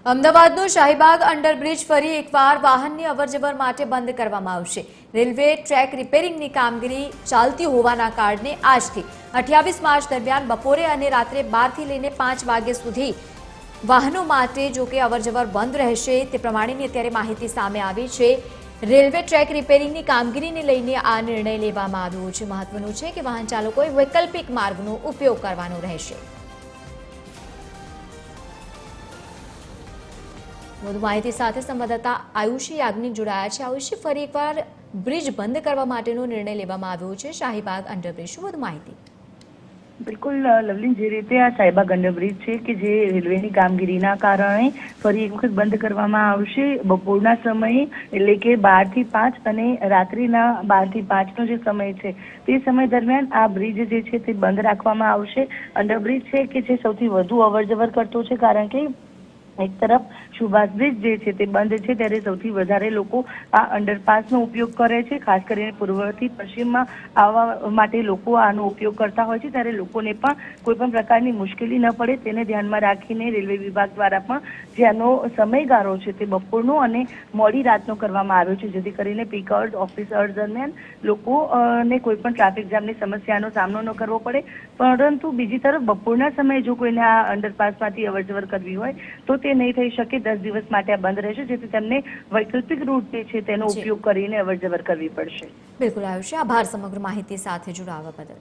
અમદાવાદનો Shahibaug underbridge ફરી એકવાર વાહનની અવરજવર માટે બંધ કરવામાં આવશે। રેલવે ટ્રેક રિપેરિંગની કામગીરી ચાલતી હોવાના કારણે આજથી 28 માર્ચ દરમિયાન બપોરે અને રાત્રે 12 થી લઈને 5 વાગ્યા સુધી વાહનો માટે જો કે અવરજવર બંધ રહેશે તે પ્રમાણેની અત્યારે માહિતી સામે આવી છે। રેલવે ટ્રેક રિપેરિંગની કામગીરીને લઈને આ નિર્ણય લેવામાં આવ્યો છે। મહત્વનું છે કે વાહન ચાલકોએ વૈકલ્પિક માર્ગનો ઉપયોગ કરવાનો રહેશે। વધુ માહિતી સાથે સંવાદદાતા આયુષી યાજ્ઞિક જોડાયા છે। આયુષી, ફરી એકવાર બ્રિજ બંધ કરવા માટેનો નિર્ણય લેવામાં આવ્યો છે શાહીબાગ અંડરબ્રિજ, શું વધુ માહિતી? બિલકુલ લવલીન, જે રીતે આ શાહીબાગ અંડરબ્રિજ છે કે જે રેલવેની કામગીરીના કારણે ફરી એક વખત બંધ કરવામાં આવશે। બપોરના સમયે એટલે કે 12 થી 5 અને રાત્રિના 12 થી 5નો જે સમય છે તે સમય દરમિયાન આ બ્રિજ જે છે તે બંધ રાખવામાં આવશે। અંડરબ્રિજ છે કે જે સૌથી વધુ અવરજવર કરતો છે, કારણ કે એક તરફ સુભાષ બ્રિજ જે છે તે બંધ છે ત્યારે સૌથી વધારે લોકો આ અંડરપાસનો ઉપયોગ કરે છે। ખાસ કરીને પૂર્વથી પશ્ચિમમાં આવવા માટે લોકો આનો ઉપયોગ કરતા હોય છે, ત્યારે લોકોને પણ કોઈ પણ પ્રકારની મુશ્કેલી ન પડે તેને ધ્યાનમાં રાખીને રેલવે વિભાગ દ્વારા પણ જેનો સમયગાળો છે તે બપોરનો અને મોડી રાતનો કરવામાં આવ્યો છે, જેથી કરીને પીક અવર્સ, ઓફિસ અવર્સ દરમિયાન લોકોને કોઈ પણ ટ્રાફિક જામની સમસ્યાનો સામનો ન કરવો પડે। પરંતુ બીજી તરફ બપોરના સમયે જો કોઈને આ અંડરપાસમાંથી અવરજવર કરવી હોય તો તે નહીં થઈ શકે। 10 દિવસ માટે આ બંધ રહેશે, જેથી તેમને વૈકલ્પિક રૂટ જે છે તેનો ઉપયોગ કરીને અવરજવર કરવી પડશે। બિલકુલ આયુષી, આભાર સમગ્ર માહિતી સાથે જોડાવા બદલ।